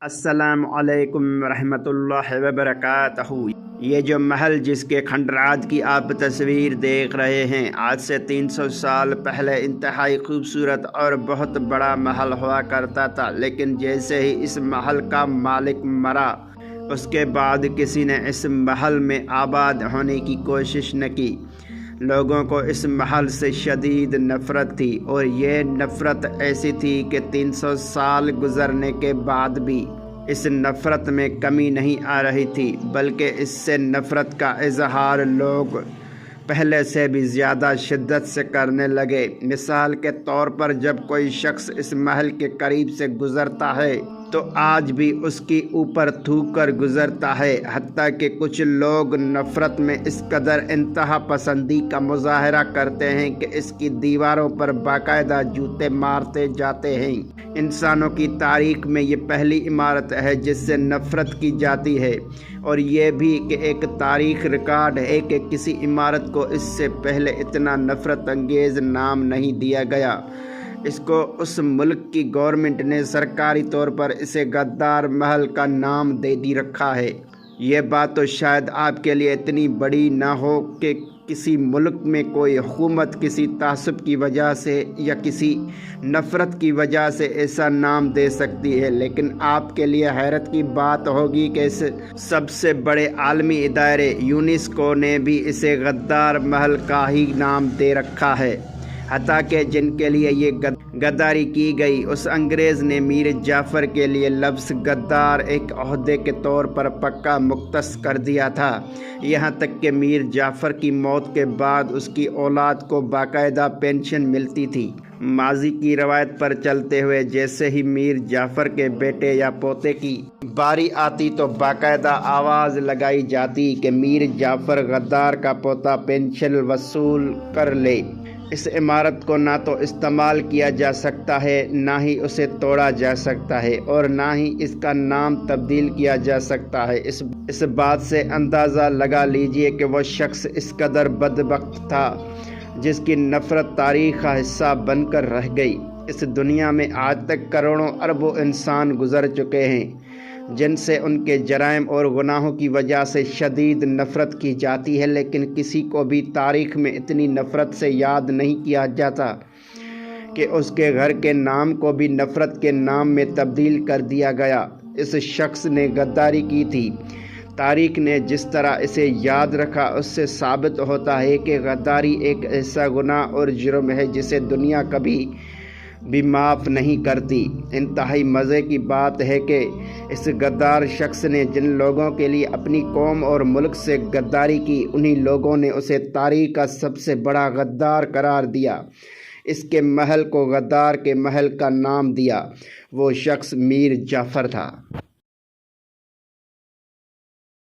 السلام علیکم ورحمۃ اللہ وبرکاتہ۔ یہ جو محل جس کے کھنڈرات کی آپ تصویر دیکھ رہے ہیں، آج سے 300 سال پہلے انتہائی خوبصورت اور بہت بڑا محل ہوا کرتا تھا، لیکن جیسے ہی اس محل کا مالک مرا، اس کے بعد کسی نے اس محل میں آباد ہونے کی کوشش نہ کی۔ لوگوں کو اس محل سے شدید نفرت تھی، اور یہ نفرت ایسی تھی کہ 300 سال گزرنے کے بعد بھی اس نفرت میں کمی نہیں آ رہی تھی، بلکہ اس سے نفرت کا اظہار لوگ پہلے سے بھی زیادہ شدت سے کرنے لگے۔ مثال کے طور پر جب کوئی شخص اس محل کے قریب سے گزرتا ہے تو آج بھی اس کی اوپر تھوک کر گزرتا ہے، حتیٰ کہ کچھ لوگ نفرت میں اس قدر انتہا پسندی کا مظاہرہ کرتے ہیں کہ اس کی دیواروں پر باقاعدہ جوتے مارتے جاتے ہیں۔ انسانوں کی تاریخ میں یہ پہلی عمارت ہے جس سے نفرت کی جاتی ہے، اور یہ بھی کہ ایک تاریخ ریکارڈ ہے کہ کسی عمارت کو اس سے پہلے اتنا نفرت انگیز نام نہیں دیا گیا۔ اس کو اس ملک کی گورنمنٹ نے سرکاری طور پر اسے غدار محل کا نام دے دی رکھا ہے۔ یہ بات تو شاید آپ کے لیے اتنی بڑی نہ ہو کہ کسی ملک میں کوئی حکومت کسی تعصب کی وجہ سے یا کسی نفرت کی وجہ سے ایسا نام دے سکتی ہے، لیکن آپ کے لیے حیرت کی بات ہوگی کہ اس سب سے بڑے عالمی ادارے یونیسکو نے بھی اسے غدار محل کا ہی نام دے رکھا ہے، حتیٰ کہ جن کے لیے یہ غداری کی گئی، اس انگریز نے میر جعفر کے لیے لفظ غدار ایک عہدے کے طور پر پکا مختص کر دیا تھا، یہاں تک کہ میر جعفر کی موت کے بعد اس کی اولاد کو باقاعدہ پینشن ملتی تھی۔ ماضی کی روایت پر چلتے ہوئے جیسے ہی میر جعفر کے بیٹے یا پوتے کی باری آتی تو باقاعدہ آواز لگائی جاتی کہ میر جعفر غدار کا پوتا پینشن وصول کر لے۔ اس عمارت کو نہ تو استعمال کیا جا سکتا ہے، نہ ہی اسے توڑا جا سکتا ہے، اور نہ ہی اس کا نام تبدیل کیا جا سکتا ہے۔ اس بات سے اندازہ لگا لیجئے کہ وہ شخص اس قدر بدبخت تھا جس کی نفرت تاریخ کا حصہ بن کر رہ گئی۔ اس دنیا میں آج تک کروڑوں اربوں انسان گزر چکے ہیں جن سے ان کے جرائم اور گناہوں کی وجہ سے شدید نفرت کی جاتی ہے، لیکن کسی کو بھی تاریخ میں اتنی نفرت سے یاد نہیں کیا جاتا کہ اس کے گھر کے نام کو بھی نفرت کے نام میں تبدیل کر دیا گیا۔ اس شخص نے غداری کی تھی۔ تاریخ نے جس طرح اسے یاد رکھا، اس سے ثابت ہوتا ہے کہ غداری ایک ایسا گناہ اور جرم ہے جسے دنیا کبھی بھی معاف نہیں کرتی۔ انتہائی مزے کی بات ہے کہ اس غدار شخص نے جن لوگوں کے لیے اپنی قوم اور ملک سے غداری کی، انہی لوگوں نے اسے تاریخ کا سب سے بڑا غدار قرار دیا۔ اس کے محل کو غدار کے محل کا نام دیا۔ وہ شخص میر جعفر تھا۔